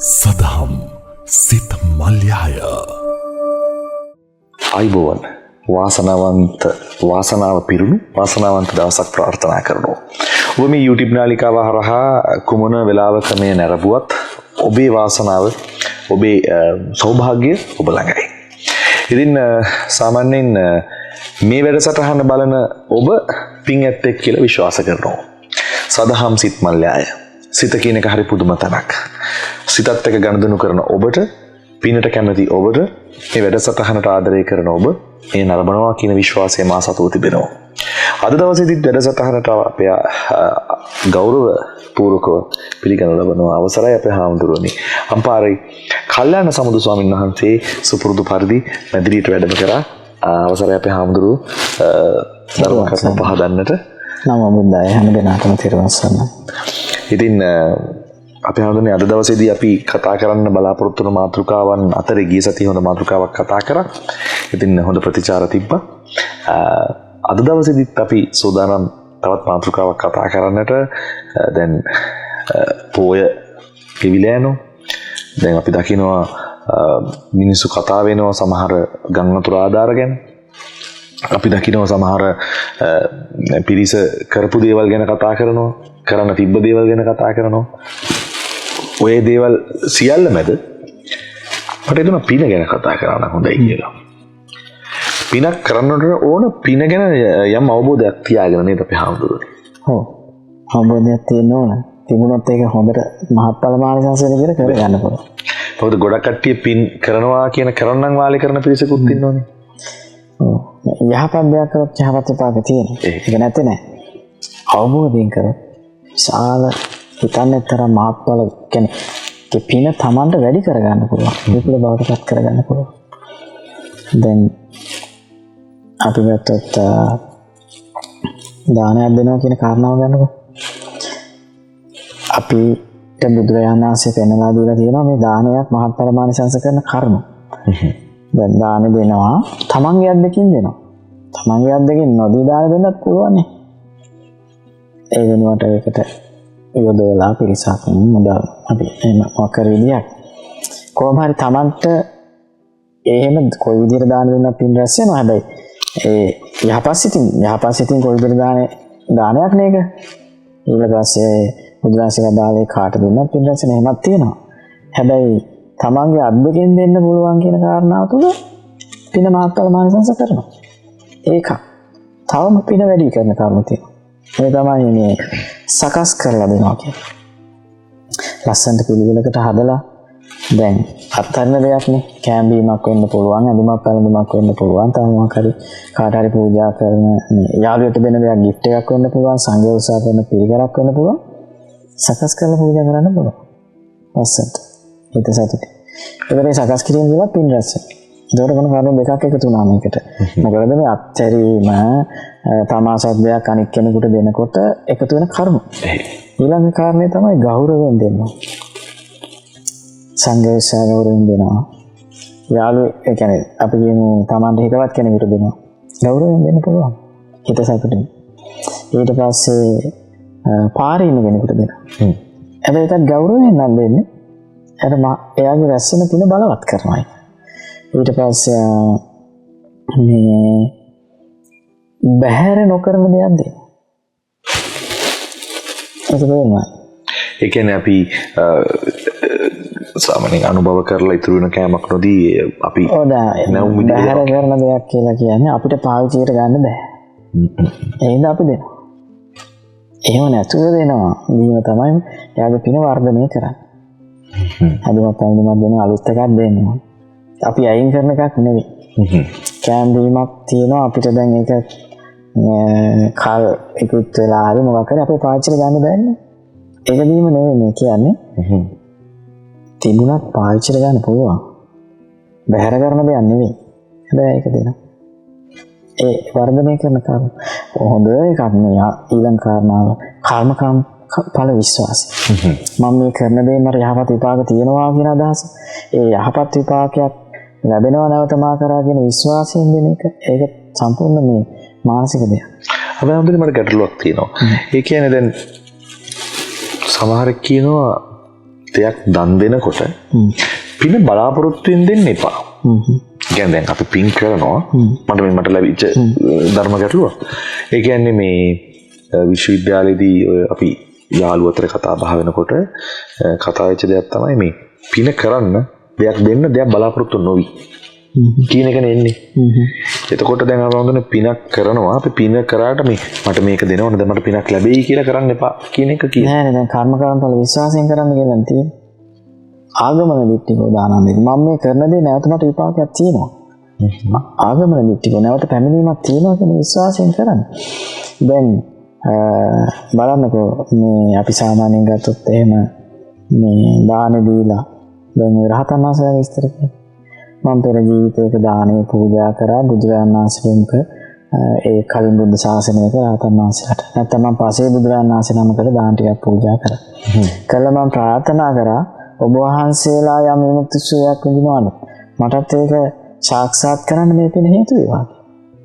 සදහම් සිත මල්යාය අයිබෝවන් වාසනාව පිරුණු වාසනාවන්ත දවසක් ප්‍රාර්ථනා කරනවා. ඔබ මේ YouTube නාලිකාව හරහා කුමන වෙලාවක මේ නැරඹුවත් ඔබේ වාසනාව ඔබේ සෞභාග්‍ය ඔබ ළඟයි. ඉතින් සාමාන්‍යයෙන් මේ වැඩසටහන බලන ඔබ පින් ඇත්තෙක් කියලා විශ්වාස කරනවා. සදහම් සිත මල්යාය. සිත කියන එක හරි පුදුම තැනක්. සිතත් එක්ක ගනුදෙනු කරන ඔබට, පිනට කැමති ඔබට, මේ වැඩසටහනට ආදරය කරන ඔබ මේ නරඹනවා කියන විශ්වාසය මා සතුව තිබෙනවා. අද දවසේදීත් වැඩසටහනට අපේ ගෞරව පූර්වකව පිළිගනු ලබන අවසරයි අපේ හාමුදුරුවනි. අම්පාරයි කල්යාණ සමුදු ස්වාමීන් වහන්සේ සුපුරුදු පරිදි මැදිරියට වැඩම කරා. අවසරයි අපේ හාමුදුරුව ධර්ම කරුණු පහදන්නට. නම බුද්දයි හැම දිනකටම තෙරුවන් සරණයි. ඉතින් අපේ හාමුදුරනේ අද දවසේදී අපි කතා කරන්න බලාපොරොත්තු වන මාතෘකාවන් අතරේ ගිය සතියේ හොඳ මාතෘකාවක් කතා කරා. ඉතින් හොඳ ප්‍රතිචාර තිබ්බා. අද දවසේදීත් අපි සූදානම් තවත් මාතෘකාවක් කතා කරන්නට. දැන් පොය කිවිලා යනවා. දැන් අපි දකිනවා මිනිස්සු කතා වෙනවා සමහර ගම් වතුර ආධාර ගැන. අපි දකිනවා සමහර පිරිස කරපු දේවල් ගැන කතා කරනවා, කරන්න තිබ්බ දේවල් ගැන කතා කරනවා. ඔය දේවල් සියල්ල මැද මට හිතෙනවා පින ගැන කතා කරන්න හොඳයි කියලා. පිනක් කරන්නට ඕන පින ගැන යම් අවබෝධයක් තියාගෙන නේද අපි හාමුදුරුවනේ. ඔව්. අවබෝධයක් තියෙන්න ඕන. තිබුණොත් ඒක හොඳට මහත්ඵල මානසිකසල විතර කරගන්න පුළුවන්. මොකද ගොඩක් කට්ටිය පින් කරනවා කියන කරන්නම් වාලේ කරන පිරිසකුත් ඉන්නෝනේ. ඔව්. යහපත් දෙයක් කරොත් යහපත් විපාක තියෙනවා. ඒක නැත්තේ නෑ. අවබෝධයෙන් කරොත් විශාල හිතන්නේ තරම් මහත්ඵල කියන්නේ පින Tamanට වැඩි කරගන්න පුළුවන්. විපුල බවට පත් කරගන්න පුළුවන්. දැන් අපි ගත්තොත් දානයක් දෙනවා කියන කාරණාව ගන්නකො. අපිට බුදුරජාණන් වහන්සේ පෙන්වලා දීලා තියෙනවා මේ දානයක් මහත්ඵල මානසිකස කරන කර්ම. දැන් දාන දෙනවා තමන්ගේ අද්දකින් දෙනවා. තමන්ගේ අද්දකින් නොදී දාන දෙන්නත් පුළුවන් නේ. ඒ වෙනුවට ඒකට යොදවලා පිරිසක් මුදල් අපි එහෙම මොකක් විදියක් කොහොම හරි තමන්ට එහෙම කොයි විදියට දාන දෙන්නත් පින් රැස් වෙනවා. හැබැයි ඒ යහපත් සිතින් කොයි විදියට දානයක් නේක. ඊට පස්සේ බුදුරජාණන් දාලේ කාට දෙන්නත් පින් රැස් වෙන එහෙමත් තියෙනවා. හැබැයි තමන්ගේ අද්දකින් දෙන්න පුළුවන් කියන කාරණාව තුල පින මහත්ඵල මානසිකස කරනවා. ඒක තවම පින වැඩි කරන කරුණු තියෙනවා. මේ තමයි මේ සකස් කරලා දෙනවා කියන්නේ. ලස්සනට පිළිවෙලකට හදලා දැන් අත්හරින දෙයක් නේ. කැම්බීමක් වෙන්න පුළුවන්, අඳුමක් පැළඳුමක් වෙන්න පුළුවන්, තව මොකක් හරි කාට හරි පූජා කරන යාළුවෙට දෙන දෙයක් gift එකක් වෙන්න පුළුවන්, සංඝයා උත්සාහ කරන පිළිගරක් වෙන්න පුළුවන්. සකස් කරලා පූජා කරන්න පුළුවන්. ලස්සනට. හිත සතුටුයි. ඒකේ සකස් කිරීම වල පින් රැස් වෙනවා. ඒකට කොන කාරණා දෙකක් එකතු වුණා මේකට. මොකද මේ අත්හැරීම තමාසත් දෙයක් අනික් කෙනෙකුට දෙනකොට එකතු වෙන කර්ම. ඊළඟ කාරණේ තමයි ගෞරවයෙන් දෙන්න. සංඝේශා ගෞරවයෙන් දෙනවා. යාළුවෝ ඒ කියන්නේ අපි කියමු තමන්ට හිතවත් කෙනෙකුට දෙනවා. ගෞරවයෙන් දෙන්න පුළුවන්. හිත සතුටින්. ඊට පස්සේ පාරේ ඉන්න කෙනෙකුට දෙනවා. හැබැයි ඒකත් ගෞරවයෙන් නම් දෙන්නේ. එයාගේ රැස් වෙන පින බලවත් කරනවා. ඊට පස්සේ මේ බහැර නොකරන දෙයක් දෙන්න. ඒක වෙනවා. ඒ කියන්නේ අපි සාමාන්‍යයෙන් අනුභව කරලා ඉතුරු වෙන කෑමක් නොදී අපි නැවුම් විදිහට බහැර කරන දෙයක් කියලා කියන්නේ අපිට පාවිච්චියට ගන්න බෑ. එහෙනම් අපි දෙනවා. එහෙම නැතුව දෙනවා. දීම තමයි එයාගේ පින වර්ධනය කරන්නේ. අදුමත් පැමිණීමක් දෙන අලුත් එකක් දෙන්නවා. අපි අයින් කරන එකක් නෙවෙයි. කැම්බීමක් තියෙනවා අපිට දැන් ඒක කාල් ඉක්ුත් වෙලා හරි මොකක් හරි අපේ පාවිච්චිට ගන්න බෑනේ. ඒක දීම නෙවෙයි මේ කියන්නේ. තිබුණත් පාවිච්චිට ගන්න පුළුවන්. බහැර කරන දෙයක් නෙවෙයි. හැබැයි ඒක දෙනවා. ඒ වර්ධනය කරන කාර්ය හොඳ එකක් නේ. ඊළඟ කාරණාව කර්ම ඵල විශ්වාසය. මම මේ කරන දේ මට යහපත් විපාක තියෙනවා කියන අදහස. ඒ යහපත් විපාකයක් ලැබෙනවා නැවත මා කරා කියන විශ්වාසයෙන් දෙන එක. ඒක සම්පූර්ණ මේ මානසික දෙයක්. අපි හඳුනන මට ගැටලුවක් තියෙනවා. ඒ කියන්නේ දැන් සමහරක් කියනවා දෙයක් දන් දෙනකොට පින බලාපොරොත්තුෙන් දෙන්න එපා. කියන්නේ දැන් අපි පින් කරනවා මට ලැබිච්ච ධර්ම ගැටලුව. ඒ කියන්නේ මේ විශ්වවිද්‍යාලයේදී අපි යාළුවෝ අතර කතා බහ වෙනකොට කතා වෙච්ච දෙයක් තමයි මේ පින කරන්න දෙයක් දෙන්න දෙයක් බලාපොරොත්තු නොවි කියන එකනේ එන්නේ. එතකොට දැන් අපි වඳුනේ පිනක් කරනවා අපි පින කරාට මේ මට මේක දෙනවනේ දැන් මට පිනක් ලැබෙයි කියලා කරන්න එපා කියන එක කියන්නේ. නෑ දැන් කර්ම කරන්පල විශ්වාසයෙන් කරන්න කියලා තියෙන්නේ. ආගමන දිට්ඨිකෝ දානන්නේ මම මේ කරන දේ නැවත මට විපාකයක් තියෙනවා. ආගමන දිට්ඨිකෝ නැවත පැමිණීමක් තියෙනවා කියන විශ්වාසයෙන් කරන්නේ. දැන් බලන්නකෝ මේ අපි සාමාන්‍යයෙන් ගත්තොත් එහෙම මේ දාන දීලා දැන් රහතන් වහන්සේලා විස්තර කරනවා. මම පෙර ජීවිතයක දානය පූජා කරා බුදුරජාණන් වහන්සේට ඒ කලින් බුද්ධ ශාසනයක රහතන් වහන්සේලාට. නැත්නම් මම පසේ බුදුරජාණන් වහන්සේ නමකට දාන ටිකක් පූජා කරා. කළා මම ප්‍රාර්ථනා කරා ඔබ වහන්සේලා යම් විමුක්ති සුවයක් විඳිනවද? මටත් ඒක සාක්ෂාත් කරන්න මේ පින හේතු වේවා.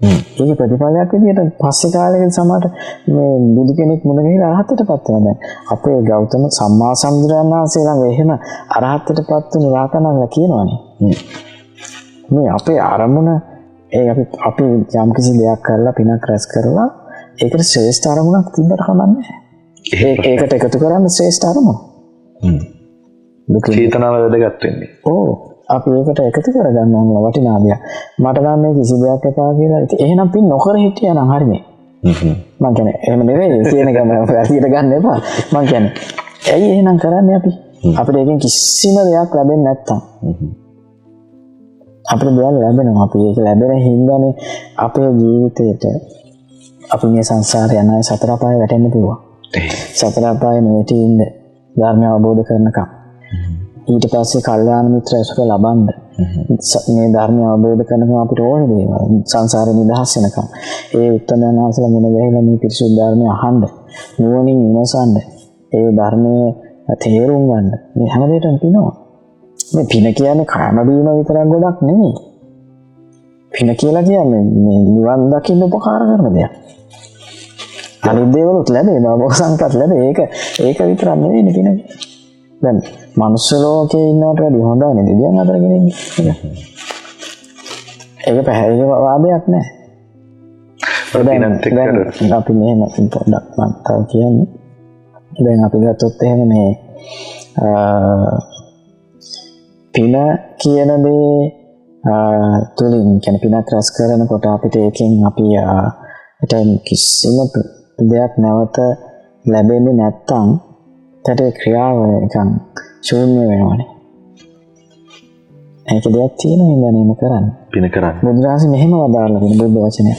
ඒක ප්‍රතිඵලයක් විදිහට පස්සේ කාලෙක සමහර මේ බුදු කෙනෙක් මුණ ගැහිලා අරහතටපත් වෙනවා. දැන් අපේ ගෞතම සම්මා සම්බුදුරජාණන් වහන්සේ ළඟ එහෙම අරහතටපත් වුණු රාතනලා කියනවනේ. මේ අපේ අරමුණ ඒ අපි යම් කිසි දෙයක් කරලා පිනක් රැස් කරලා ඒකට ශ්‍රේෂ්ඨ අරමුණක් තිබ්බට කමන්නේ. ඒකට එකතු කරන්න ශ්‍රේෂ්ඨ අරමුණ. චේතනාව වැදගත් වෙන්නේ. ඔව්. අපි ඒකට එකතු කරගන්න ඕන වටිනා දෙයක්. මට නම් මේ කිසි දෙයක් එපා කියලා. ඉතින් එහෙනම් පින් නොකර හිටියා නම් හරිනේ. මං කියන්නේ එහෙම නෙවෙයි කියන එක වැරදියට ගන්න එපා. මං කියන්නේ ඇයි එහෙනම් කරන්නේ අපි? අපිට ඒකෙන් කිසිම දෙයක් ලැබෙන්නේ නැත්තම්. අපිට දෙයක් ලැබෙනවා. අපි ඒක ලැබෙන හින්දානේ අපේ ජීවිතේට අපි මේ සංසාරේ යන සතර පාය වැටෙන්න පුළුවන්. සතර පාය නොවැටි ඉන්න ධර්මය අවබෝධ කරනකම්. ඊට පස්සේ කල්යාණ මිත්‍ර ඇසුර ලබන්න මේ ධර්මය අවබෝධ කරගන්න අපිට ඕනේ දේවල් සංසාරේ නිදහස් වෙනකම් ඒ උත්තමයන් වහන්සේලා මුණ ගැහිලා මේ පිරිසුදු ධර්මය අහන්න නුවණින් විමසන්න ඒ ධර්මයේ තේරුම් ගන්න මේ හැම දෙයකම පිනවා මේ පින කියන්නේ කාම බීම විතරක් ගොඩක් නෙමෙයි පින කියලා කියන්නේ මේ නිවන් දකින්න උපකාර කරන දෙයක් අනිත් දේවලුත් ලැබෙනවා මොකක් සංකත් ලැබේ ඒක විතරක් නෙවෙයි පින දැන් මනුස්ස ලෝකේ ඉන්නවට වැඩිය හොඳයි නේද? දෙවියන් අතර කෙනෙක්. ඒක පැහැදිලි වාදයක් නෑ. දැන් අපි මෙහෙම පොඩ්ඩක් මම තව කියන්නේ. දැන් අපි ගත්තොත් එහෙම මේ පින කියන දේ තුලින් කියන පිනක් රැස් කරනකොට අපිට ඒකෙන් අපි කිසිම දෙයක් නැවත ලැබෙන්නේ නැත්තම් ඒකට ක්‍රියාව නිකන් ශූන්‍ය වෙනවනේ. ඒක දෙයක් තියෙනවා නේද කරන්නේ. පින කරන්නේ. බුදුරජාණන් මෙහෙම වදාළා වෙන බුද්ධ වචනය.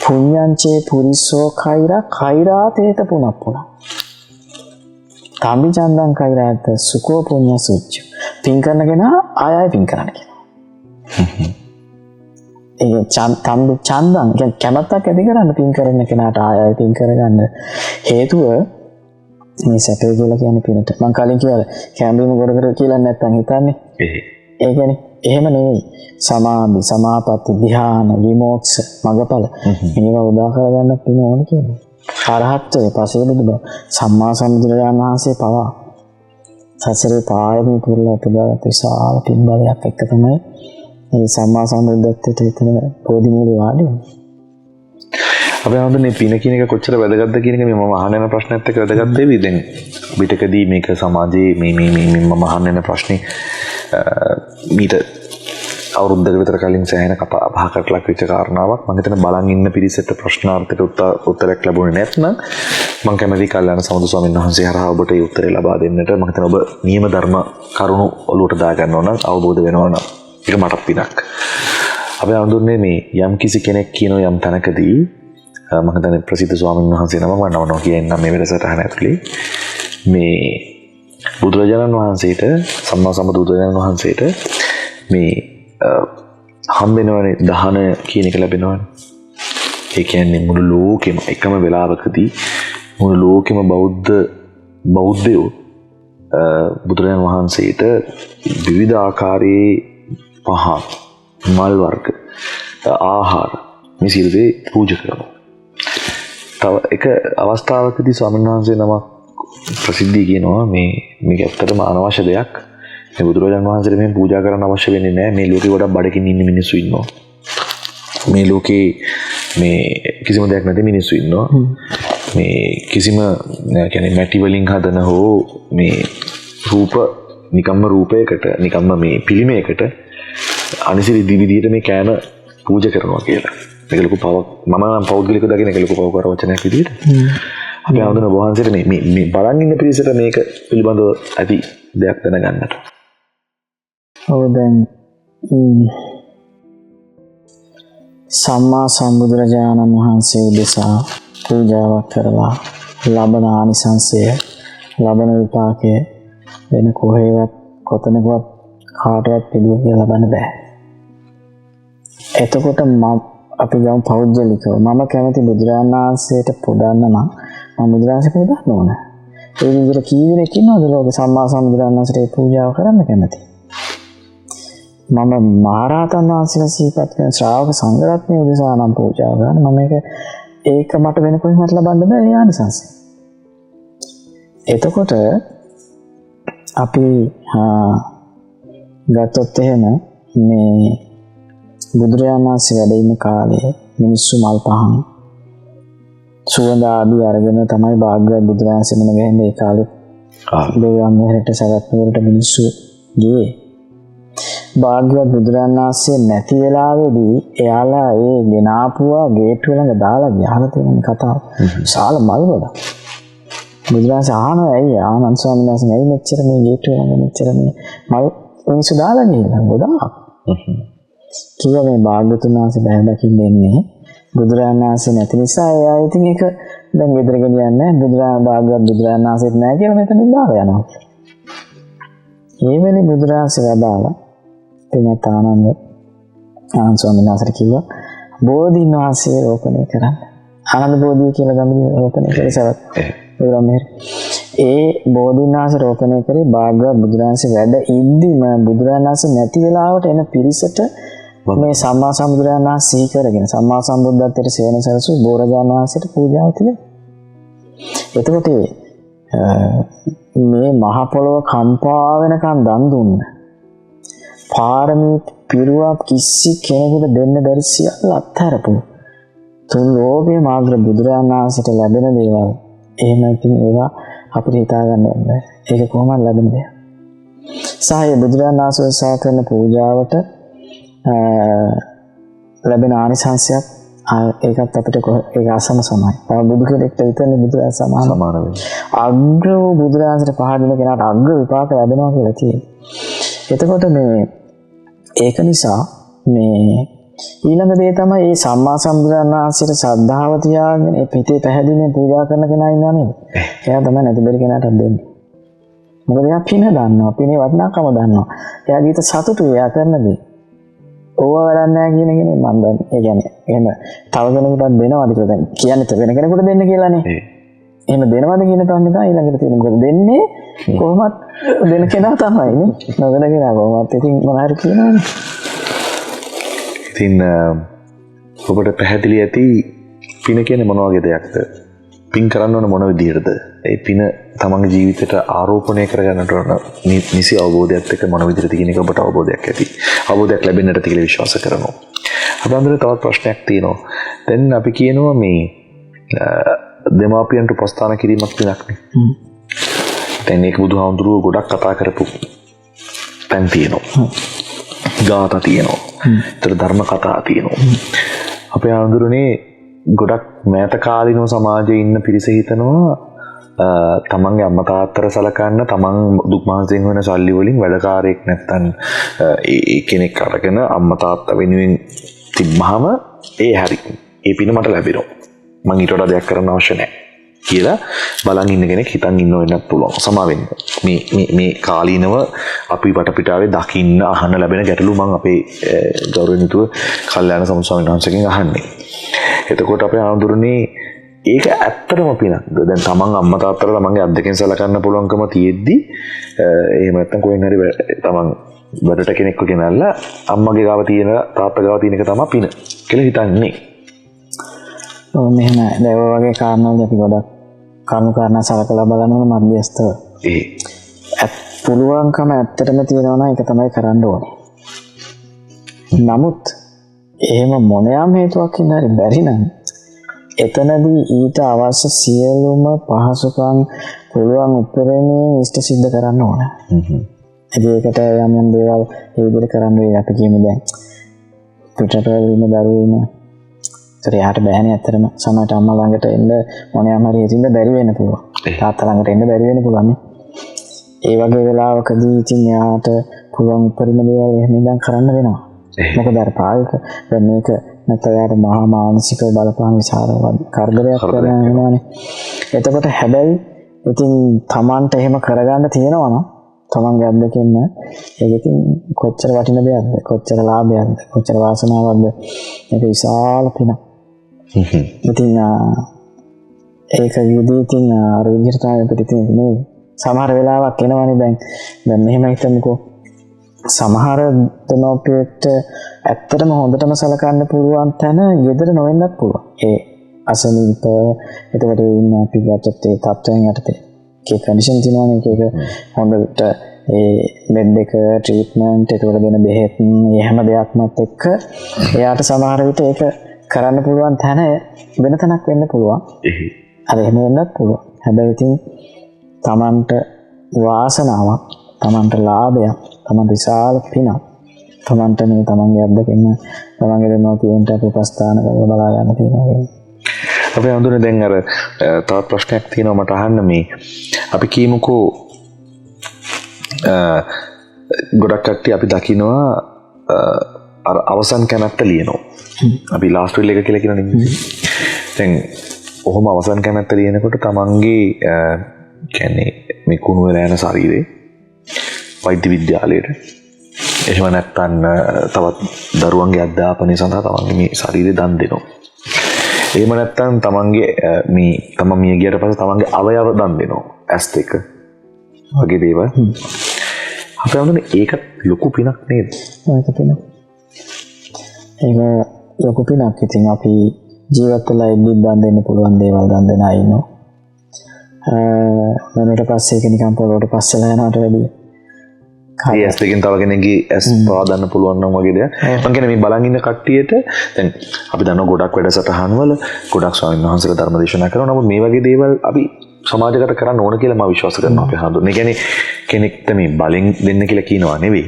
පුඤ්ඤංචේ පුරිසෝ කෛරාතේත පුනප්පුන. කාමි චන්දං කෛරාත සුකෝ පුඤ්ඤ සුච්ච. පින් කරන කෙනා ආයය පින් කරන්න කියනවා. ඒ චන්දං කියන්නේ කැමැත්තක් ඇති කරන්න පින් කරන කෙනාට ආයය පින් කරගන්න හේතුව මේ සැපේ කියලා කියන්නේ පිනට. මම කලින් කිව්වා කැම්බිම ගොඩ කර කියලා නැත්තම් හිතන්නේ. ඒ කියන්නේ එහෙම නෙවෙයි. සමාධි, සමාපatti, ධ්‍යාන, විමෝක්ෂ, මග්ගඵල. මේවා උදා කරගන්න පින ඕන කියන්නේ. අරහත්ත්වයේ පසේ බුදු බව. සම්මා සම්බුදුරජාණන් වහන්සේ පවා සසරේ පායමේ පුරලා උපදාගත් විශාල පින් බලයක් එක්ක තමයි මේ සම්මා සම්බුද්ධත්වයට හිතන බෝධි මූලයේ වාඩි වෙන්නේ. අපි හඳුන්නේ පින කියන එක කොච්චර වැදගත්ද කියන එක මම අහන යන ප්‍රශ්නයත් එක්ක වැදගත් වෙවි. දැන් පිටකදී මේක සමාජයේ මේ මම අහන යන ප්‍රශ්නේ මීට අවුරුද්දක විතර කලින් සෑහෙන කතා බහකට ලක් වෙච්ච කාරණාවක්. මම හිතන බලන් ඉන්න පිරිසට ප්‍රශ්නාර්ථයට උත්තරයක් ලැබුණේ නැත්නම් මම කැමති කල්යාණ සමුදු ස්වාමීන් වහන්සේ හරහා ඔබට ඒ උත්තරේ ලබා දෙන්නට. මම හිතන ඔබ නියම ධර්ම කරුණු ඔලුවට දා ගන්නවා නම් අවබෝධ වෙනවා නම් ඒක මට පිනක්. අපි හඳුන්නේ මේ යම් කිසි කෙනෙක් කියන යම් තැනකදී මම හිතන්නේ ප්‍රසිද්ධ ස්වාමීන් වහන්සේ නමක් වන්නව කියන්නම් මේ වැඩසටහන ඇතුලේ මේ බුදුරජාණන් වහන්සේට සම්මා සම්බුදු බුදුරජාණන් වහන්සේට මේ හම්බෙනවනේ දහන කියන එක ලැබෙනවනේ. ඒ කියන්නේ මුළු ලෝකෙම එකම වෙලාවකදී මුළු ලෝකෙම බෞද්ධයෝ බුදුරජාණන් වහන්සේට විවිධ ආකාරයේ පහන් මල් වර්ග ආහාර මේ සියලු දේ පූජා කරනවා. තව එක අවස්ථාවකදී ස්වාමීන් වහන්සේ නමක් ප්‍රසිද්ධිය කියනවා මේක ඇත්තටම අනවශ්‍ය දෙයක්. මේ බුදුරජාණන් වහන්සේට මේ පූජා කරන්න අවශ්‍ය වෙන්නේ නැහැ. මේ ලෝකේ ගොඩක් බඩකින් ඉන්න මිනිස්සු ඉන්නවා. මේ ලෝකේ මේ කිසිම දෙයක් නැති මිනිස්සු ඉන්නවා. මේ කිසිම කියන්නේ මැටි වලින් හදන හෝ මේ රූප නිකම්ම රූපයකට නිකම්ම මේ පිළිමයකට අනිසි විදිහට මේ කෑම පූජා කරනවා කියලා. මේක ලොකු පවක් මම නම් පෞද්ගලිකව දකින එක ලොකු පවක් කර වචනයක් විදිහට. අපි ආවදන වහන්සේට මේ බලන් ඉන්න පිරිසට මේක පිළිබඳව ඇති දෙයක් දැනගන්නට. ඔව් දැන් සම්මා සම්බුදුරජාණන් වහන්සේ දෙසා පූජාවක් කරලා ලබන ආනිසංසය ලබන විපාකය වෙන කොහේවත් කොතනකවත් කාටවත් පිළිවෙල කියලා ලබන්න බෑ. එතකොට අපි ගමු පෞද්ගලිකව මම කැමති බුදුරජාණන් වහන්සේට පුදන්න නම් මම බුදුරජාණන්ට පුදන්න ඕන. ඒ විදිහට කී දෙනෙක් ඉන්නවද ලෝකේ සම්මා සම්බුදුරජාණන් වහන්සේට පූජාව කරන්න කැමති? මම මහරහතන් වහන්සේලා සිහිපත් කරන ශ්‍රාවක සංඝරත්නය උදෙසා නම් පූජාව කරන්න මම ඒක මට වෙන කොහෙවත් ලබන්න බෑ ඒ ආනිසංසය. එතකොට අපි ගත්තොත් එහෙම මේ බුදුරජාණන් වහන්සේ වැඩ ඉන්න කාලේ මිනිස්සු මල් පහන් සුවඳ ආදී අරගෙන තමයි භාග්‍යවත් බුදුරජාණන් සෙමන ගහන්නේ ඒ කාලේ. දෙවියන් මෙහෙරට සවැත් නුවරට මිනිස්සු ගියේ. භාග්‍යවත් බුදුරජාණන් වහන්සේ නැති වෙලාවේදී එයාලා ඒ ගෙනාපුවා ගේට්ටුව ළඟ දාලා ගහලා තියෙන කතාව. ශාල මල් වල. බුදුරජාණන් අහනවා ඇයි ආනන්ද ස්වාමීන් වහන්සේ ඇයි මෙච්චර මේ ගේට්ටුව ළඟ මෙච්චර මේ මල් මිනිස්සු දාලා ගිහිල්ලා ගොඩාක්. කිව්වා මේ භාග්‍යවතුන් වහන්සේ බෑ දකින්න ඉන්නේ බුදුරජාණන් වහන්සේ නැති නිසා එයා ඉතින් ඒක දැන් ගෙදර ගෙනියන්නේ බුදුරජාණන් භාග්‍යවත් බුදුරජාණන් වහන්සේත් නැහැ කියලා මෙතනින් දාලා යනවා. ඒ වෙලේ බුදුරජාණන් වදාලා එනත ආනන්ද ස්වාමීන් වහන්සේට කිව්වා බෝධීන් වහන්සේ රෝපණය කරන්න. ආනන්ද බෝධිය කියලා ගමනේ රෝපණය කරේ සවත්. ඒ බෝධීන් වහන්සේ රෝපණය කරේ භාග්‍යවත් බුදුරජාණන් වහන්සේ වැඩ ඉද්දිම බුදුරජාණන් වහන්සේ නැති වෙලාවට එන පිරිසට මේ සම්මා සම්බුදුරජාණන් වහන්සේ සිහි කරගෙන සම්මා සම්බුද්ධත්වයට සේවන සැලසූ බෝරජාණන් වහන්සේට පූජාව තිබෙනවා. එතකොට මේ මහ පොළොව කම්පා වෙනකන් දන් දුන්න. පාරමී පිරුවා කිසි කෙනෙකුට දෙන්න බැරි සියල්ල අත්හැරපු. තුන් ලෝකේ මාර්ග බුදුරජාණන් වහන්සේට ලැබෙන දේවල් එහෙම ඉතින් ඒවා අපිට හිතා ගන්න බෑ. ඒක කොහොමද ලැබෙන දෙයක්? සාය බුදුරජාණන් වහන්සේ සා කරන පූජාවට ලැබෙන ආනිසංසයක් ඒකත් අපිට ඒක අසම සමයි. බුදු කෙනෙක්ට විතරනේ බුදුරජාණන් සමාන වෙන්නේ. අග්‍ර වූ බුදුරජාණන්ට පහළ වෙන කෙනාට අග්‍ර විපාක ලැබෙනවා කියලා තියෙනවා. එතකොට මේ ඒක නිසා මේ ඊළඟ දේ තමයි මේ සම්මා සම්බුදුරජාණන් වහන්සේට ශ්‍රද්ධාව තියාගෙන ඒ පිටේ පැහැදිලිව පූජා කරන කෙනා ඉන්නවා නේද? එයා තමයි නැති බැරි කෙනාට දෙන්නේ. මොකද එයා පින දන්නවා, පිනේ වටිනාකම දන්නවා. එයාගේ හිත සතුටුයි එයා කරන දේ. ඕවා වැඩක් නැහැ කියන කෙනෙක් මම දන්නේ. ඒ කියන්නේ එහෙම තව කෙනෙකුට දෙනවද කියලා දැන් කියන්නේ වෙන කෙනෙකුට දෙන්න කියලානේ. එහෙම දෙනවද කියන තන්නේ තමයි ඊළඟට තියෙන්නේ. මොකද දෙන්නේ කොහොමත් දෙන කෙනා තමයි නේ. නොදෙන කෙනා කොහොමත් ඉතින් මොනාර කියනවනේ. ඉතින් ඔබට පැහැදිලි ඇති පින කියන්නේ මොන වගේ දෙයක්ද? පින් කරන්න ඕන මොන විදිහටද? ඒ පින තමන්ගේ ජීවිතයට ආරෝපණය කරගන්නට ඕන නිසි අවබෝධයත් එක්ක මොන විදිහටද කියන එක ඔබට අවබෝධයක් ඇති. අවබෝධයක් ලැබෙන්නට කියලා විශ්වාස කරනවා. අපේ අන්දර තවත් ප්‍රශ්නයක් තියෙනවා. දැන් අපි කියනවා මේ දෙමාපියන්ට උපස්ථාන කිරීමක් පිනක්නේ. දැන් මේක බුදුහාමුදුරුවෝ ගොඩක් කතා කරපු තැන් තියෙනවා. ගාථා තියෙනවා. ඒතර ධර්ම කතා තියෙනවා. අපේ ආන්දරුනේ ගොඩක් මෑත කාලිනව සමාජයේ ඉන්න පිරිස හිතනවා තමන්ගේ අම්මා තාත්තට සලකන්න තමන් දුක් මහන්සියෙන් වෙන සල්ලි වලින් වැඩකාරයෙක් නැත්තම් ඒ කෙනෙක් අරගෙන අම්මා තාත්තා වෙනුවෙන් තිබ්බහම ඒ හරි ඒ පින මට ලැබෙනවා මං ඊට වඩා දෙයක් කරන්න අවශ්‍ය නැහැ කියලා බලන් ඉන්න කෙනෙක් හිතන් ඉන්න වෙන්නත් පුළුවන්. සමා වෙන්න මේ කාලීනව අපි වටපිටාවේ දකින්න අහන්න ලැබෙන ගැටලු මම අපේ ගෞරවනීය කල්යාණ සම්ස්වාමීන් වහන්සේගෙන් අහන්නේ. එතකොට අපේ ආඳුරනේ ඒක ඇත්තටම පිනක්ද? දැන් තමන් අම්මා තාත්තලා තමන්ගේ අත්දැකීම් සලකන්න පුළුවන්කම තියෙද්දි එහෙම නැත්නම් කොහෙන් හරි තමන් වැඩට කෙනෙක්ව ගෙනල්ලා අම්මගේ ගාව තියෙන තාත්තා ගාව තියෙන එක තමයි පින කියලා හිතන්නේ. ඔව් මෙහෙම දැන් ඔය වගේ කාරණාවල් අපි ගොඩක් කරුණු කාරණා සලකලා බලන මධ්‍යස්ථව පුළුවන්කම ඇත්තටම තියෙනවා නම් ඒක තමයි කරන්න ඕනේ. නමුත් එහෙම මොනියම් හේතුවක් ඉඳන් හරි බැරි නම් එතනදී ඊට අවශ්‍ය සියලුම පහසුකම් පුළුවන් උපරිමයෙන් ඉෂ්ට සිද්ධ කරන්න ඕන. ඒකට යම් යම් දේවල් ඒ විදිහට කරන්න වෙයි. අපි කියමු දැන් පිටරටවල ඉන්න දරුවෝ ඉන්න. ඒතර යාට බෑනේ ඇත්තටම සමහරට අම්මා ළඟට එන්න මොනියම් හරි හිතින්ද බැරි වෙන්න පුළුවන්. තාත්තා ළඟට එන්න බැරි වෙන්න පුළුවන් නේ. ඒ වගේ වෙලාවකදී ඉතින් යාට පුළුවන් උපරිම දේවල් එහෙම ඉඳන් කරන්න වෙනවා. මොකද අර ප්‍රායෝගික දැන් මේක නැත්නම් යාට මහා මානසික බලපාන විචාර කරදරයක් වෙනවානේ. එතකොට හැබැයි ඉතින් Tamanට එහෙම කරගන්න තියෙනවා නම් තමන්ගේ අත්දැකීම ඒක ඉතින් කොච්චර වටින දෙයක්ද, කොච්චර ලාභයක්ද, කොච්චර වාසනාවක්ද, ඒක විශාල පිනක්. ඉතින් ඒක විදිහට ඉතින් අර විදිහට තමයි අපිට ඉතින් මේ සමහර වෙලාවක් එනවනේ දැන් මෙහෙම හිතමුකෝ සමහර දෙමව්පියෙක්ට ඇත්තටම හොඳටම සලකන්න පුළුවන් තැන ගෙදර නොවෙන්නත් පුළුවන්. ඒ අසනීප එතකොට ඉන්න අපි ගත්තත් ඒ තත්ත්වයන් යටතේ ඒ කන්ඩිෂන් තියෙනවානේ ඒක හොඳට ඒ බෙඩ් එක ට්‍රීට්මන්ට් ඒකට දෙන බෙහෙත් මේ හැම දෙයක්මත් එක්ක එයාට සමහර විට ඒක කරන්න පුළුවන් තැන වෙන තැනක් වෙන්න පුළුවන්. අර එහෙම වෙන්නත් පුළුවන්. හැබැයි ඉතින් Tamanට වාසනාවක්, Tamanට ලාභයක්, Taman විශාල පිනක්. Tamanට මේ Tamanගේ අත්දැකීම Tamanගේ දෙමව්පියන්ට උපස්ථාන කරලා බලා ගන්න තියෙනවා. අපි හඳුනේ දැන් අර තවත් ප්‍රශ්නයක් තියෙනවා මට අහන්න මේ අපි කියමුකෝ ගොඩක් කට්ටිය අපි දකිනවා අර අවසන් කැමැත්ත ලියනවා. අපි ලාස්ට් විල් එක කියලා කියනනේ. දැන් ඔහොම අවසන් කැමැත්ත ලියනකොට තමන්ගේ කියන්නේ මේ කුණු වෙලා යන ශරීරේ වෛද්‍ය විද්‍යාලයට එහෙම නැත්නම් තවත් දරුවන්ගේ අධ්‍යාපනය සඳහා තමන්ගේ මේ ශරීරේ දන් දෙනවා. එහෙම නැත්නම් තමන්ගේ මේ තමන් මිය ගියට පස්සේ තමන්ගේ අවයව දන් දෙනවා. ඇස් දෙක වගේ දේවල්. අපි හඳුනේ ඒක ලොකු පිනක් නේද? ඒක පිනක්. ඒක ලොකු පිනක්. ඉතින් අපි ජීවත් වෙලා ඉඳින් දන් දෙන්න පුළුවන් දේවල් දන් දෙන අය ඉන්නවා. මනෝට පස්සේ ඒක නිකන් පොළොවට පස්සෙලා යනවට වැඩිය. ඒ ඇස් දෙකෙන් තව කෙනෙක්ගේ ඇස් පාදන්න පුළුවන් නම් වගේ දෙයක්. මම කියන්නේ මේ බලන් ඉන්න කට්ටියට දැන් අපි දන්නවා ගොඩක් වැඩසටහන් වල ගොඩක් ස්වාමීන් වහන්සේලා ධර්ම දේශනා කරනවා. නමුත් මේ වගේ දේවල් අපි සමාජගත කරන්න ඕන කියලා මම විශ්වාස කරනවා. අපි හඳුන්නේ. ඒ කියන්නේ කෙනෙක්ට මේ බලෙන් දෙන්න කියලා කියනවා නෙවෙයි.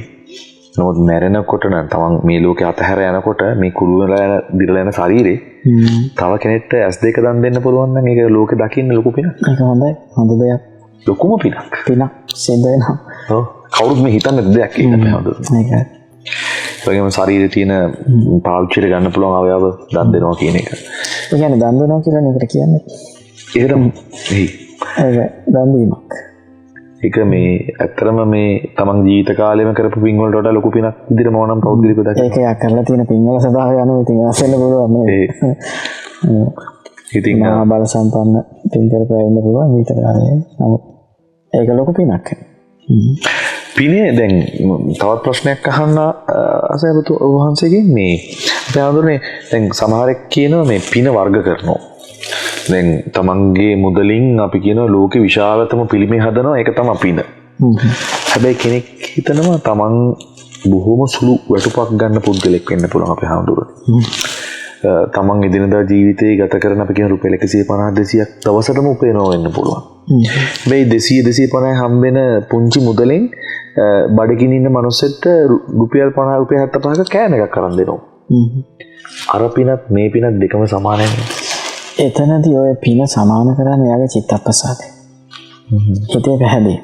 නමුත් මැරෙනකොට නම් තමන් මේ ලෝකේ අතහැර යනකොට මේ කුළු වෙලා යන දිරලා යන ශරීරේ තව කෙනෙක්ට ඇස් දෙක දන් දෙන්න පුළුවන් නම් ඒක ලෝකේ දකින්න ලොකු පිනක්. ඒක හොඳයි. හොඳ දෙයක්. ලොකුම පිනක්. පිනක් සිද්ධ වෙනවා. ඔව්. කවුරුත් මේ හිතන්නේ දෙයක් ඒක තමයි හොඳයි. ඒකයි. ඒගොම ශරීරයේ තියෙන පාවිච්චිට ගන්න පුළුවන් අවයව දන් දෙනවා කියන එක. ඒ කියන්නේ දන් දෙනවා කියලා නේද කියන්නේ? ඒක දන් දීමක්. ඒක මේ ඇත්තරම මේ තමන් ජීවිත කාලෙම කරපු පින් වලට වඩා ලොකු පිනක් විදිහට මොනනම් පෞද්ගලිකව දැක්කේ. ඒක යා කරලා තියෙන පින් වල ස්වභාවය අනුව ඉතින් අසෙන්න පුළුවන් නේ. ඉතින් බල සම්පන්න පින් කරපුවා ඉන්න පුළුවන් ජීවිත කාලේ. නමුත් ඒක ලොකු පිනක්. පිනේ දැන් තවත් ප්‍රශ්නයක් අහන්න අසයබතු වහන්සේගෙන් මේ අපි හඳුනේ දැන් සමහරෙක් කියනවා මේ පින වර්ග කරනවා. දැන් තමන්ගේ මුදලින් අපි කියනවා ලෝකේ විශාලතම පිළිමේ හදනවා ඒක තමයි පින. හැබැයි කෙනෙක් හිතනවා තමන් බොහොම සුළු වැටුපක් ගන්න පුද්ගලෙක් වෙන්න පුළුවන් අපි හඳුරන්නේ. තමන් එදිනදා ජීවිතේ ගත කරන අපි කියන රුපියල් 150 200ක් දවසටම උපයනවා වෙන්න පුළුවන්. මේ 200 250 හම්බෙන පුංචි මුදලෙන් බඩගිනින්න ඉන්න මිනිස්සුන්ට රුපියල් 50 රුපියල් 75ක කෑම එකක් කරන් දෙනවා. අර පිනත් මේ පිනත් දෙකම සමාන නේ. එතනදී ඔය පින සමාන කරන්නේ යාගේ චිත්තප්‍රසාදය. හිතේ පැහැදිලි.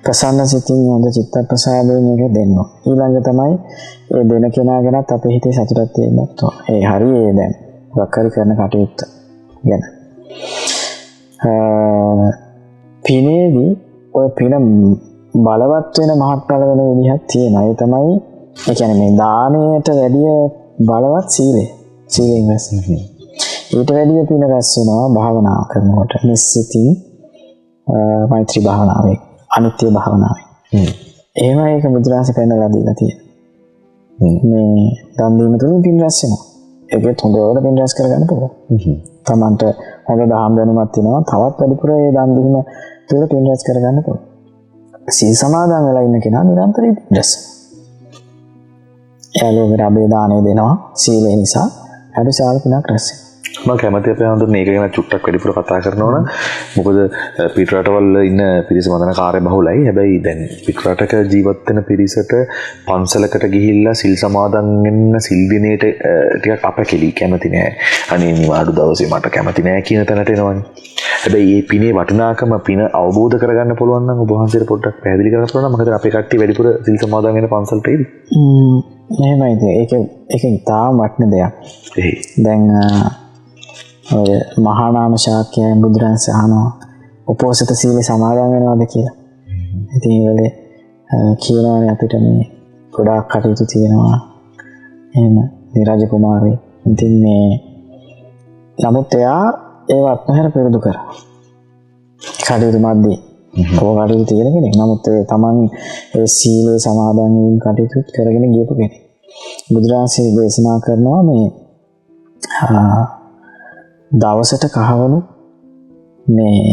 ප්‍රසන්න සිතින් හොඳ චිත්තප්‍රසාදයෙන් එක දෙන්න. ඊළඟ තමයි ඒ දෙන කෙනා ගැනත් අපේ හිතේ සතුටක් තියෙන්නත් ඕන. ඒ හරිය දැන් වක්කරි කරන කටයුත්ත ගැන. පිනේදී ඔය පින බලවත් වෙන මහත්ඵල වෙන විදිහක් තියෙනවා. ඒ තමයි ඒ කියන්නේ මේ දානයට වැඩිය බලවත් සීලය. සීලෙන් රැස් වෙනවා. ඊට වැඩිය පින රැස් වෙනවා භාවනා කරනකොට. මෙසිතින් මෛත්‍රී භාවනාවේ අනිත්‍ය භාවනාවේ. එහෙම ඒක බුදුරජාණන් පෙන්නලා දීලා තියෙනවා. මේ දන් දීම තුළින් පින් රැස් වෙනවා. ඒකත් හොඳට පින් රැස් කරගන්න පුළුවන්. තමන්ට හොඳ දහම් දැනුමක් තියෙනවා. තවත් වැඩිපුර ඒ දන් දීම තුළ පින් රැස් කරගන්න පුළුවන්. සීල් සමාදන් වෙලා ඉන්න කෙනා නිරන්තරයෙන් පින් රැස්. එයාලෝකට අබේ දාණය දෙනවා සීලය නිසා. හරි සාල පිනක් රැස් වෙනවා. මම කැමති අපේ හඳුන් මේක ගැන චුට්ටක් වැඩිපුර කතා කරනවා නම් මොකද පිට රටවල ඉන්න පිරිස මතන කාර්ය බහුලයි. හැබැයි දැන් පිට රටක ජීවත් වෙන පිරිසට පන්සලකට ගිහිල්ලා සිල් සමාදන් වෙන්න සිල් දිනේට ටිකක් අපකෙලි කැමති නෑ. අනේ නිවාඩු දවසේ මට කැමති නෑ කියන තැනට එනවනේ. හැබැයි මේ පිනේ වටිනාකම පින අවබෝධ කරගන්න පුළුවන් නම් ඔබ වහන්සේට පොඩ්ඩක් පැහැදිලි කරන්න පුළුවන් නම් මොකද අපේ කට්ටිය වැඩිපුර සිල් සමාදන් වෙන පන්සලට එයි. එහෙමයි. ඒක තාම වටින දෙයක්. දැන් ඔය මහා නාම ශාක්‍යයන් බුදුරජාණන් අහනවා උපෝසත සීල සමාදන් වෙනවද කියලා. ඉතින් ඒ වෙලේ කියනවානේ අපිට මේ ගොඩාක් කටයුතු තියෙනවා. එහෙම රජ කුමාරයෙක්. ඉතින් මේ නමුත් එයා ඒවත් නැහැර පෙරදු කරා. කටයුතු මැද්දේ ඕක කටයුතු තියෙන කෙනෙක්. නමුත් ඒ තමන් ඒ සීලේ සමාදන් වීම කටයුතු කරගෙන ගියපු කෙනෙක්. බුදුරජාණන් දේශනා කරනවා මේ දවසට කහවණු මේ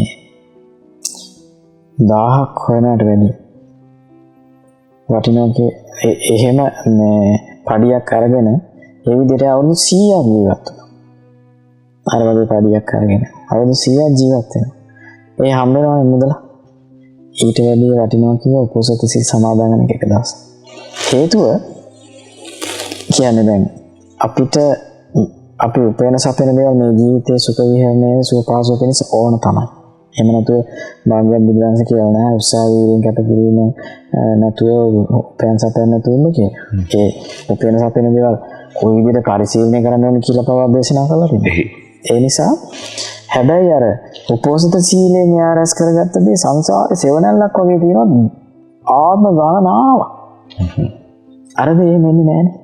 1000ක් හොයනට වැඩිය වටිනාකේ එහෙම මේ පඩියක් අරගෙන ඒ විදිහට අවුරුදු 100ක් ජීවත් වෙනවා. අර වගේ පඩියක් අරගෙන අවුරුදු 100ක් ජීවත් වෙනවා. ඒ හම්බ වෙනවා මුදල. ඊට වැඩිය වටිනවා කිව්ව උපෝසත සීල් සමාදන් වෙන එක දවස්. හේතුව කියන්නේ දැන් අපිට අපි උපයන සපයන දේවල් මේ ජීවිතයේ සුඛ විහරණය සුවපහසුව පිණිස ඕන තමයි. එහෙම නැතුව භාග්‍යවත් බුදුරජාණන් කියලා නැහැ උත්සාහ වීර්යයෙන් කටකිරීම නැතුව උපයන සපයන නැතුව ඉන්න කියලා. ඒ උපයන සපයන දේවල් කොයි විදිහට පරිශීලනය කරන්න ඕන කියලා පවා දේශනා කළා තියෙනවා. ඒ නිසා හැබැයි අර උපෝසත සීලයෙන් යාරස් කරගත්ත දේ සංසාරේ සෙවණැල්ලක් වගේ තියෙනවා ආත්ම ගණනාවක්. අර දේ එන්නේ නැහැනේ.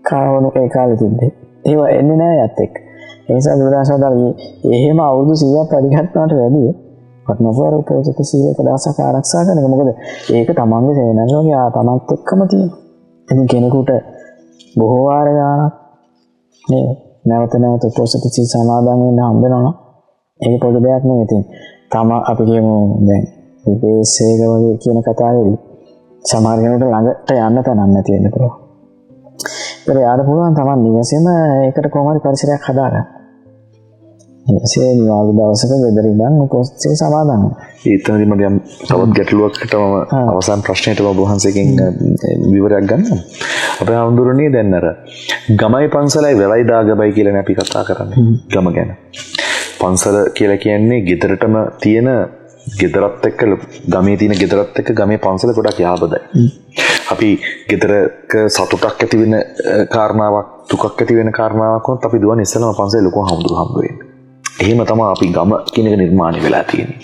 කාවණු ඒ කාලේ තිබ්බේ. ඒව එන්නේ නැහැ යත් එක්ක. ඒ නිසා බුදුරජාණන් එහෙම අවුරුදු 100ක් පරිගත්තාට වැඩිය වටනපුර උපෝසත සීලයක දවසක් ආරක්ෂා කරන එක. මොකද ඒක තමන්ගේ සේනල් වගේ තමන්ත් එක්කම තියෙනවා. ඉතින් කෙනෙකුට බොහෝ වාර ගානක් නේ නැවත නැවත උපෝසත සීල් සමාදන් වෙන්න හම්බ වෙනවා. ඒක පොඩි දෙයක් නෙවෙයි. ඉතින් අපි කියමු දැන් විපේසේක වගේ කියන කතාවේදී සමහර කෙනෙකුට ළඟට යන්න තැනක් නැති වෙන්න පුළුවන්. ඒක යාර පුළුවන් තමන් නිවසේම ඒකට කොහොම හරි පරිසරයක් හදාගන්න. නිවසේ නිවාඩු දවසක ගෙදර ඉඳන් උපෝසත සීල් සමාදන් වෙනවා. ඒතනදී මම යම් තවත් ගැටලුවකට අවසාන ප්‍රශ්නෙට ඔබ වහන්සේගෙන් විවරයක් ගන්නවා. අපේ හඳුරන්නේ දැන් අර ගමයි පන්සලයි වෙලයි දාගබයි කියලානේ අපි කතා කරන්නේ. ගම ගැන. පන්සල කියලා කියන්නේ ගෙදරටම තියෙන ගෙදරත් එක්ක ගමේ තියෙන ගෙදරත් එක්ක ගමේ පන්සල ගොඩක් යාබදයි. අපි ගෙදරක සතුටක් ඇති වෙන කාරණාවක් දුකක් ඇති වෙන කාරණාවක් වුණත් අපි දුවන්නේ ඉස්සෙල්ලාම පන්සලේ ලොකු හම්බුරු හම්බ වෙන්නේ. එහෙම තමයි අපි ගම කියන එක නිර්මාණය වෙලා තියෙන්නේ.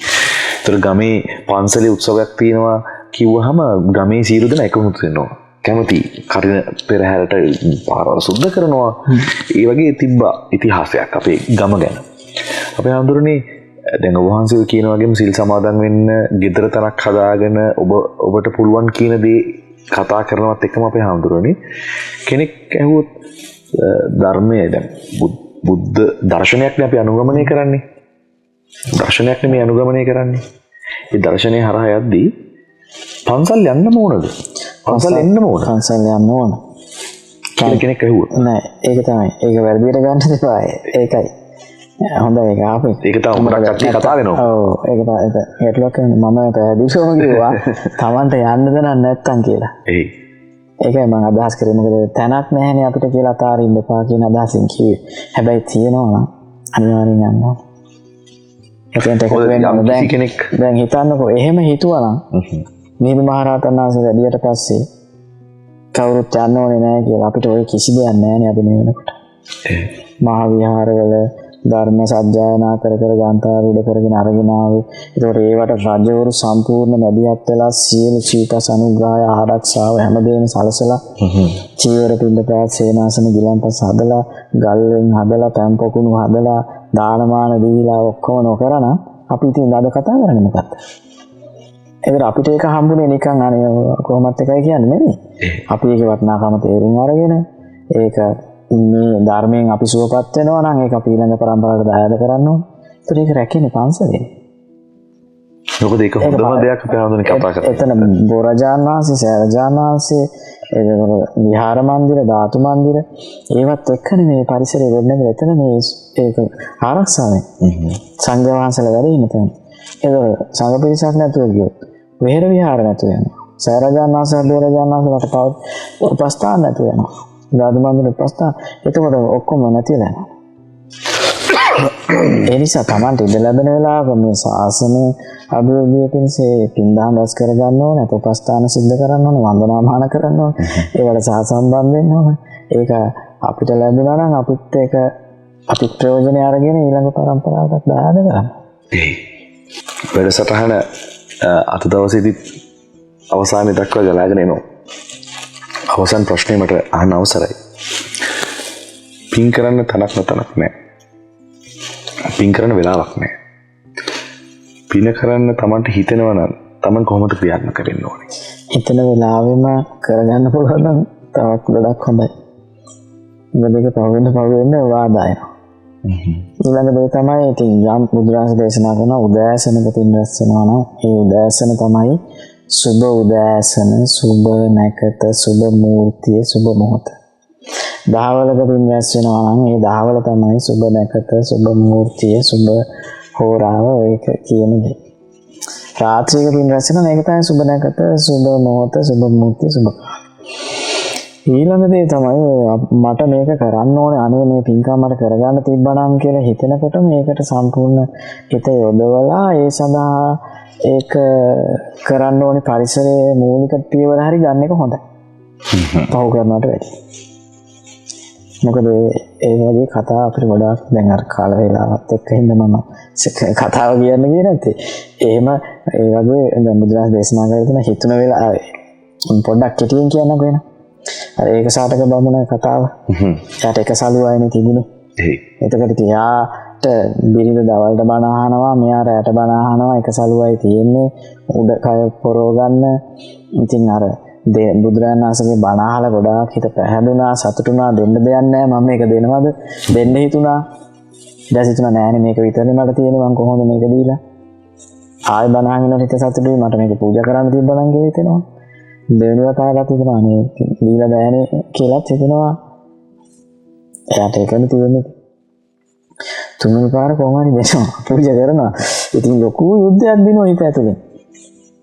ඒතර ගමේ පන්සලේ උත්සවයක් තියෙනවා කිව්වහම ගමේ සියලු දෙනා එකමුත් වෙනවා. කැමති කරින පෙරහැරට පාරවල් සුද්ධ කරනවා. ඒ වගේ තිබ්බා ඉතිහාසයක් අපේ ගම ගැන. අපේ හඳුරන්නේ දැන් ඔබ වහන්සේ කියන වගේම සිල් සමාදන් වෙන්න ගෙදර තනක් හදාගෙන ඔබට පුළුවන් කියන දේ කතා කරනවත් එක්කම අපේ හඳුරන්නේ කෙනෙක් ඇහුවොත් ධර්මයේ දැන් බුද්ධ දර්ශනයක්නේ අපි අනුගමනය කරන්නේ. දර්ශනයක්නේ මේ අනුගමනය කරන්නේ. ඒ දර්ශනය හරහා යද්දී පන්සල් යන්න ඕනද? පන්සල් එන්න ඕන. පන්සල් යන්න ඕන. කෙනෙක් ඇහුවා. නෑ ඒක තමයි. ඒක වැරදියට ගන්න දෙපා. ඒකයි. හොඳයි ඒක ආපේ. ඒක තමයි උඹට කට්ටිය කතා වෙනවා. ඔව් ඒක තමයි. ඒකලක් මම පැහැදිලිවම කිව්වා තමන්ට යන්න දනක් නැත්තම් කියලා. ඒකයි මම අදහස් කරේ. මොකද තැනක් නැහැනේ අපිට කියලා අතාරින්න එපා කියන අදහසින් කිව්වේ. හැබැයි තියෙනවා නම් අනිවාර්යෙන් යන්න ඕන. දැන් හිතන්නකෝ එහෙම හිතුවා නම් මිහිඳු මහරහතන් වහන්සේ වැඩියට පස්සේ කවුරුත් යන්න ඕනේ නැහැ කියලා අපිට ওই කිසි දෙයක් නැහැනේ අපි මේ වෙනකොට. මහා විහාරවල ධර්ම සජ්ජායනා කර ගාන්ථාරූඪ කරගෙන අරගෙන ආවේ. ඒතකොට ඒවට රජවරු සම්පූර්ණ මැදිහත් වෙලා සියලු සීතස අනුග්‍රහය ආරක්ෂාව හැමදේම සලසලා චීවර පිළිපැත් සේනාසන ගිලන්පස හදලා ගල්ෙන් හදලා පෑම්පොකුණු හදලා දානමාන දීලා ඔක්කොම නොකරන අපි ඉතින් අද කතා කරන්නේ මොකක්ද? ඒකට අපිට ඒක හම්බුනේ නිකන් අනේ කොහොමත් එකයි කියන්නේ නෙමෙයි. අපි ඒකේ වටිනාකම තේරුම් අරගෙන ඒක මේ ධර්මයෙන් අපි සුවපත් වෙනවා නම් ඒක අපි ඊළඟ පරම්පරාවට දායාද කරන්න ඕනේ. ඒතර ඒක රැකෙන්නේ පන්සලෙන්. මොකද ඒක හොඳම දෙයක් අපි හඳුනන කතා කරන්නේ. එතන බෝරජාන් වහන්සේ, සෑරජාන් වහන්සේ, ඒකවල විහාර මන්දිර, ධාතු මන්දිර ඒවත් එක්කනේ මේ පරිසරය වෙන්නේ. එතන මේ ඒක ආරක්ෂාවෙන්. සංඝ වහන්සේලා වැඩ ඉන්න තැන. ඒක සංඝ පිරිසක් නැතුව ගියොත් වෙහෙර විහාර නැතුව යනවා. සෑරජාන් වහන්සේ, බෝරජාන් වහන්සේලාට උපස්ථාන නැතුව යනවා. ධාතු මන්දිර උපස්ථාන. එතකොට ඔක්කොම නැතිලා යනවා. ඒ නිසා Tamanට ඉඳ ලැබෙන වෙලාවක මේ ශාසන අභිවෘද්ධිය පිණිස පින්දාම් රැස් කරගන්න ඕනේ, උපස්ථාන සිද්ධ කරන්න ඕනේ, වන්දනාමාන කරන්න ඕනේ, ඒවට සහසම්බන්ධ වෙන්න ඕනේ. ඒක අපිට ලැබුණා නම් අපිත් ඒක අපි ප්‍රයෝජන අරගෙන ඊළඟ පරම්පරාවකට දාන්න ගන්න. වැඩසටහන අද දවසේදී අවසානයේ දක්වා ගලාගෙන එනවා. අවසන් ප්‍රශ්නේ මට අහන්න අවසරයි. පින් කරන්න තනක් නැහැ. පින් කරන්න වෙලාවක් නැහැ. පින කරන්න Tamanට හිතෙනවා නම් Taman කොහොමද ක්‍රියාත්මක වෙන්න ඕනේ? හිතන වෙලාවෙම කරගන්න පුළුවන් නම් තවත් ගොඩක් හොඳයි. මේක පවෙන්න වාදායනවා. ඊළඟ දේ තමයි ඉතින් යම් බුදුරජාණන් දේශනා කරන උදෑසනක පින් රැස් වෙනවා නම් ඒ උදෑසන තමයි සුබ උදෑසන, සුබ නැකත, සුබ මූර්තිය, සුබ මොහොත. දහවලක පින් රැස් වෙනවා නම් ඒ දහවල තමයි සුබ නැකත, සුබ මූර්තිය, සුබ හෝරාව ඒක කියන දේ. රාත්‍රියක පින් රැස් වෙනවා ඒක තමයි සුබ නැකත, සුබ මොහොත, සුබ මූර්තිය, සුබ. ඊළඟ දේ තමයි මට මේක කරන්න ඕනේ, අනේ මේ පින්කම් මට කරගන්න තිබ්බනම් කියලා හිතනකොට මේකට සම්පූර්ණ හිත යොදවලා ඒ සඳහා ඒක කරන්න ඕනේ පරිසරයේ මූලික පියවර හරි ගන්න එක හොඳයි. පහු කරනවට වැඩි. මොකද ඒ වගේ කතා අපිට ගොඩාක් දැන් අර කාල වේලාවත් එක්ක හින්දා මම කතාව කියන්න ගියේ නැත්තේ. එහෙම ඒ වගේ දැන් බුදුරජාණන් දේශනා කරලා තියෙන හිතුන වෙලාව පොඩ්ඩක් කෙටියෙන් කියන්නකෝ එන. අර ඒක සාටක බමුණ කතාව. එයාට එක සලුවයිනේ තිබුණේ. එතකොට එයාට බිරිඳ දවල්ට බණ අහනවා, මෙයා රැට බණ අහනවා, එක සලුවයි තියෙන්නේ. උඩ කය පොරව ගන්න. ඉතින් අර බුදුරජාණන් වහන්සේගේ බණ අහලා ගොඩාක් හිත පැහැදුනා, සතුටුනා, දෙන්න දෙයක් නැහැ. මම මේක දෙනවද? දෙන්න හිතුණා. දැන් හිතුණා නෑනේ මේක විතරනේ මට තියෙන්නේ, මම කොහොමද මේක දීලා? ආයෙ බණ අහගෙන හිත සතුටුයි, මට මේක පූජා කරන්න තිබ්බනම් කියලා හිතෙනවා. දෙවෙනි වතාවටත් හිතනවා නේ දීලා බෑනේ කියලාත් හිතෙනවා. එයාට ඒකනේ තියෙන්නේ. තුන්වෙනි පාර කොහොම හරි දෙනවා, පූජා කරනවා. ඉතින් ලොකු යුද්ධයක් දිනුවා හිත ඇතුලේ.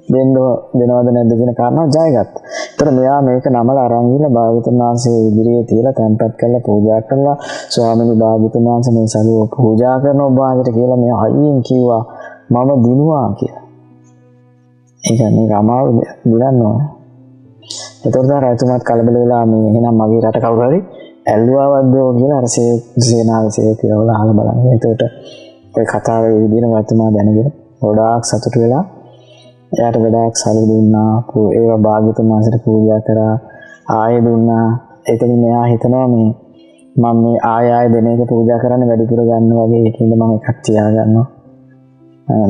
දෙනවද නැද්ද කියන කාරණාව ජයගත්තා. ඒතර මෙයා මේක නමලා අරන් ගිහලා භාගතුන් වහන්සේ ඉදිරියේ තියලා තැන්පත් කරලා පූජා කරලා ස්වාමීනි භාගතුන් වහන්සේ මේ සලුව පූජා කරන ඔබ වහන්සේට කියලා මෙයා හයියෙන් කිව්වා මම දිනුවා කියලා. ඒ කියන්නේ අමාරු දිනන්න ඕනේ. ඒතර රාජතුමාත් කලබල වෙලා මේ එහෙනම් මගේ රට කවුරු හරි ඇල්ලුවාවද්ද කියලා අර සේනාවේ කියලා අහලා බලන්න. ඒකට ඒ කතාවේ විදිහට රාජතුමා දැනගෙන ගොඩාක් සතුටු වෙලා එයාට ගොඩාක් සල්ලි දුන්නා. ඒවා භාග්‍යවතුන් වහන්සේට පූජා කරා. ආයෙ දුන්නා. එතනින් මෙයා හිතනවා මම මේ ආයෙ දෙන එක පූජා කරන්න වැඩිපුර ගන්න වගේ ඒකින්ද මම එකක් තියාගන්නවා.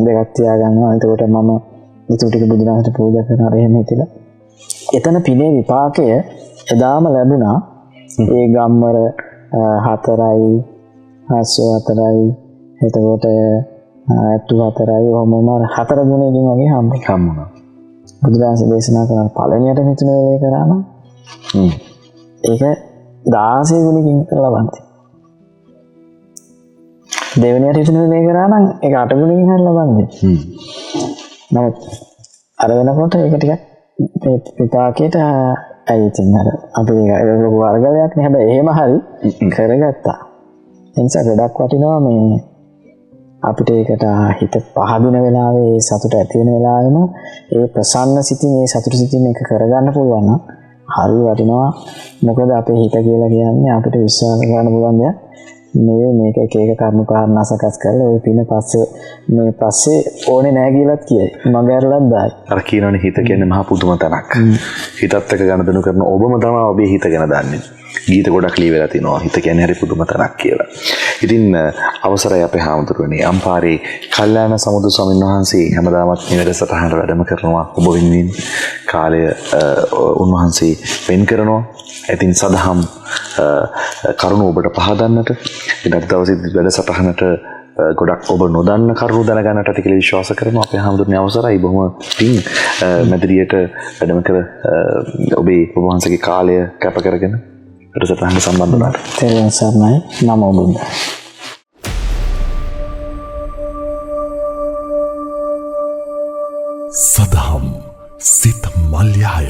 දෙකක් තියාගන්නවා. එතකොට මම ඊට ටික බුදුරජාණන්ට පූජා කරනවා. එහෙම හිතලා එතන පිනේ විපාකය එදාම ලැබුණා. ඒ ගම්වර 4යි 4යි එතකොට 4යි ඔහොම 4 ගුණයකින් වගේ හම්බුණා. බුදුරජාණන් දේශනා කරන පළවෙනියට හිතන වේලේ කරා නම් ඒක 16 ගුණයකින් ලබන්නේ. දෙවෙනියට හිතන වේලේ කරා නම් ඒක 8 ගුණයකින් හරි ලබන්නේ. නමුත් අර වෙනකොට ඒක ටිකක් මේ විපාකයට ඇයිතින් අර අපි ඒක ලොකු වර්ගයක් නේ. හැබැයි එහෙම හරි කරගත්තා. ඒ නිසා ගොඩක් වටිනවා මේ අපිට ඒකට හිත පහදින වෙලාවේ ඒ සතුට ඇති වෙන වෙලාවෙම ඒ ප්‍රසන්න සිතින් ඒ සතුට සිතින් එක කරගන්න පුළුවන් නම් හරි වටිනවා. මොකද අපේ හිත කියලා කියන්නේ අපිට විශ්වාස කරන්න පුළුවන් දෙයක් නෙවෙයි. මේක එක එක කර්ම කාරණා සකස් කරලා ওই පින පස්සේ ඕනේ නැහැ කියලාත් කියයි. මගහැරලත් දායි. අර කියනවනේ හිත කියන්නේ මහා පුදුම තනක්. හිතත් එක්ක ගනුදෙනු කරන ඔබම තමයි ඔබේ හිත ගැන දන්නේ. ගීත ගොඩක් ලියවිලා තිනවා හිත කියන්නේ හරි පුදුම තනක් කියලා. ඉතින් අවසරයි අපේ හාමුදුරුවනේ අම්පාරේ කල්යාණ සමුදු ස්වාමීන් වහන්සේ හැමදාමත් මේ වැඩසටහනට වැඩම කරනවා ඔබ වෙනුවෙන් කාලය උන්වහන්සේ වෙන් කරනවා. ඉතින් සදහම් කරුණ ඔබට පහදන්නට ඊට දවසේ වැඩසටහනට ගොඩක් ඔබ නොදන්න කරුණු දැනගන්නට ඇති කියලා විශ්වාස කරනවා. අපේ හාමුදුරනේ අවසරයි බොහොම පිං මැදිරියට වැඩම කර ඔබේ ඔබ වහන්සේගේ කාලය කැප කරගෙන වැඩසටහනට සම්බන්ධ වුණාට. තෙරුවන් සරණයි. නමෝ බුද්ධාය. සදහම් සිත මල්යාය